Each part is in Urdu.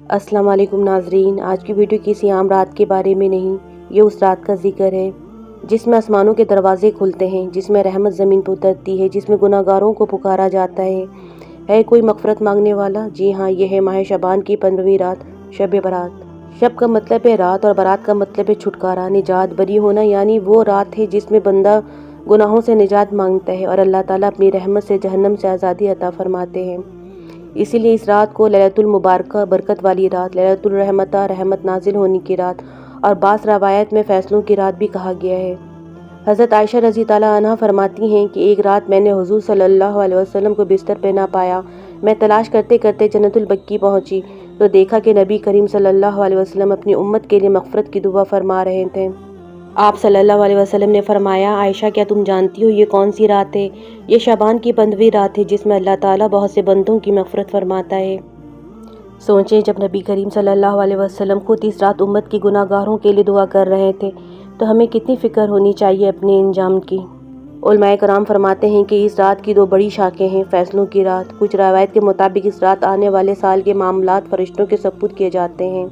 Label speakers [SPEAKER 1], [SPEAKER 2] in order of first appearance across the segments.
[SPEAKER 1] السلام علیکم ناظرین، آج کی ویڈیو کسی عام رات کے بارے میں نہیں، یہ اس رات کا ذکر ہے جس میں آسمانوں کے دروازے کھلتے ہیں، جس میں رحمت زمین پر اترتی ہے، جس میں گناہ گاروں کو پکارا جاتا ہے کوئی مغفرت مانگنے والا؟ جی ہاں، یہ ہے ماہ شعبان کی 15ویں رات، شب برات۔ شب کا مطلب ہے رات اور برات کا مطلب ہے چھٹکارا، نجات، بری ہونا، یعنی وہ رات ہے جس میں بندہ گناہوں سے نجات مانگتا ہے اور اللہ تعالیٰ اپنی رحمت سے جہنم سے آزادی عطا فرماتے ہیں۔ اسی لیے اس رات کو لیلۃ المبارکہ، برکت والی رات، لیلۃ الرحمتہ، رحمت نازل ہونے کی رات، اور بعض روایت میں فیصلوں کی رات بھی کہا گیا ہے۔ حضرت عائشہ رضی اللہ عنہا فرماتی ہیں کہ ایک رات میں نے حضور صلی اللہ علیہ وسلم کو بستر پہ نہ پایا۔ میں تلاش کرتے کرتے جنت البقیع پہنچی تو دیکھا کہ نبی کریم صلی اللہ علیہ وسلم اپنی امت کے لیے مغفرت کی دعا فرما رہے تھے۔ آپ صلی اللہ علیہ وسلم نے فرمایا، عائشہ کیا تم جانتی ہو یہ کون سی رات ہے؟ یہ شعبان کی 15ویں رات ہے جس میں اللہ تعالیٰ بہت سے بندوں کی مغفرت فرماتا ہے۔ سوچیں، جب نبی کریم صلی اللہ علیہ وسلم خود اس رات امت کی گناہ گاروں کے لیے دعا کر رہے تھے تو ہمیں کتنی فکر ہونی چاہیے اپنے انجام کی۔ علماء کرام فرماتے ہیں کہ اس رات کی دو بڑی شاخیں ہیں۔ فیصلوں کی رات، کچھ روایت کے مطابق اس رات آنے والے سال کے معاملات فرشتوں کے سپرد کیے جاتے ہیں۔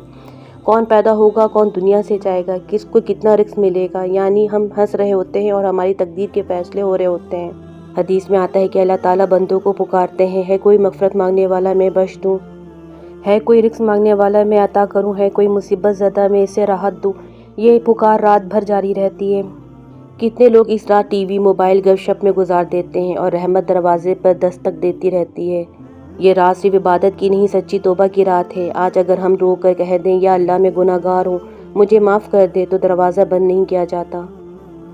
[SPEAKER 1] کون پیدا ہوگا، کون دنیا سے جائے گا، کس کو کتنا رزق ملے گا، یعنی ہم ہنس رہے ہوتے ہیں اور ہماری تقدیر کے فیصلے ہو رہے ہوتے ہیں۔ حدیث میں آتا ہے کہ اللہ تعالیٰ بندوں کو پکارتے ہیں، ہے کوئی مغفرت مانگنے والا میں بخش دوں، ہے کوئی رزق مانگنے والا میں عطا کروں، ہے کوئی مصیبت زدہ میں اسے راحت دوں۔ یہ پکار رات بھر جاری رہتی ہے۔ کتنے لوگ اس رات ٹی وی، موبائل، گپ شپ میں گزار دیتے ہیں اور رحمت دروازے پر دستک دیتی رہتی ہے۔ یہ رات صرف عبادت کی نہیں، سچی توبہ کی رات ہے۔ آج اگر ہم رو کر کہہ دیں یا اللہ میں گناہ گار ہوں، مجھے معاف کر دے، تو دروازہ بند نہیں کیا جاتا۔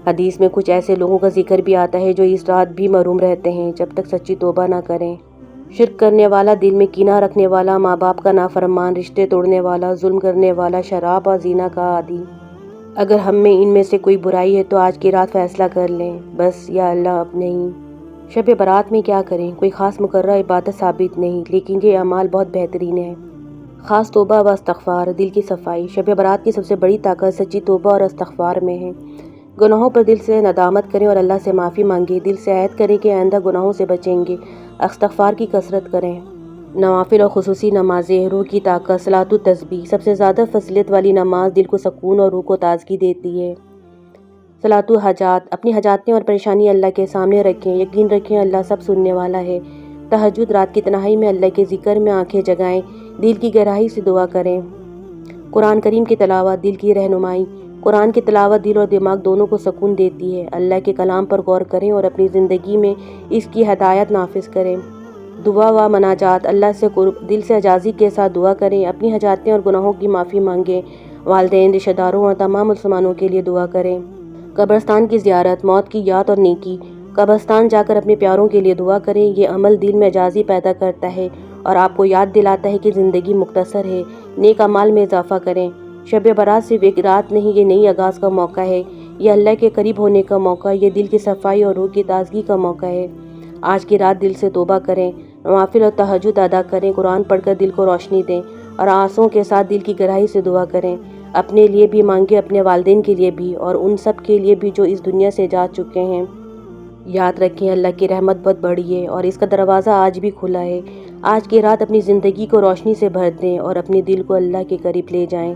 [SPEAKER 1] حدیث میں کچھ ایسے لوگوں کا ذکر بھی آتا ہے جو اس رات بھی محروم رہتے ہیں جب تک سچی توبہ نہ کریں۔ شرک کرنے والا، دل میں کینہ رکھنے والا، ماں باپ کا نافرمان، رشتے توڑنے والا، ظلم کرنے والا، شراب اور زنا کا عادی۔ اگر ہم میں ان میں سے کوئی برائی ہے تو آج کی رات فیصلہ کر لیں، بس یا اللہ اب نہیں۔ شب برات میں کیا کریں؟ کوئی خاص مقررہ عبادت ثابت نہیں، لیکن یہ اعمال بہت بہترین ہیں۔ خاص توبہ و استغفار، دل کی صفائی۔ شب برات کی سب سے بڑی طاقت سچی توبہ اور استغفار میں ہے۔ گناہوں پر دل سے ندامت کریں اور اللہ سے معافی مانگیں، دل سے عہد کریں کہ آئندہ گناہوں سے بچیں گے، استغفار کی کثرت کریں۔ نوافل اور خصوصی نمازیں، روح کی طاقت، صلاۃ التسبیح، سب سے زیادہ فضیلت والی نماز دل کو سکون اور روح کو تازگی دیتی ہے۔ صلاۃ الحاجات، اپنی حاجاتیں اور پریشانی اللہ کے سامنے رکھیں، یقین رکھیں اللہ سب سننے والا ہے۔ تہجد، رات کی تنہائی میں اللہ کے ذکر میں آنکھیں جگائیں، دل کی گہرائی سے دعا کریں۔ قرآن کریم کی تلاوت، دل کی رہنمائی۔ قرآن کی تلاوت دل اور دماغ دونوں کو سکون دیتی ہے۔ اللہ کے کلام پر غور کریں اور اپنی زندگی میں اس کی ہدایت نافذ کریں۔ دعا و مناجات، اللہ سے قرب، دل سے عاجزی کے ساتھ دعا کریں، اپنی حاجاتیں اور گناہوں کی معافی مانگیں، والدین، رشتہ داروں اور تمام مسلمانوں کے لیے دعا کریں۔ قبرستان کی زیارت، موت کی یاد اور نیکی۔ قبرستان جا کر اپنے پیاروں کے لیے دعا کریں، یہ عمل دل میں عاجزی پیدا کرتا ہے اور آپ کو یاد دلاتا ہے کہ زندگی مختصر ہے، نیک اعمال میں اضافہ کریں۔ شب برات صرف ایک رات نہیں، یہ نئی آغاز کا موقع ہے، یہ اللہ کے قریب ہونے کا موقع، یہ دل کی صفائی اور روح کی تازگی کا موقع ہے۔ آج کی رات دل سے توبہ کریں، نوافل اور تہجد ادا کریں، قرآن پڑھ کر دل کو روشنی دیں اور آنسوؤں کے ساتھ دل کی گہرائی سے دعا کریں۔ اپنے لیے بھی مانگیں، اپنے والدین کے لیے بھی، اور ان سب کے لیے بھی جو اس دنیا سے جا چکے ہیں۔ یاد رکھیں اللہ کی رحمت بہت بڑی ہے اور اس کا دروازہ آج بھی کھلا ہے۔ آج کی رات اپنی زندگی کو روشنی سے بھر دیں اور اپنے دل کو اللہ کے قریب لے جائیں۔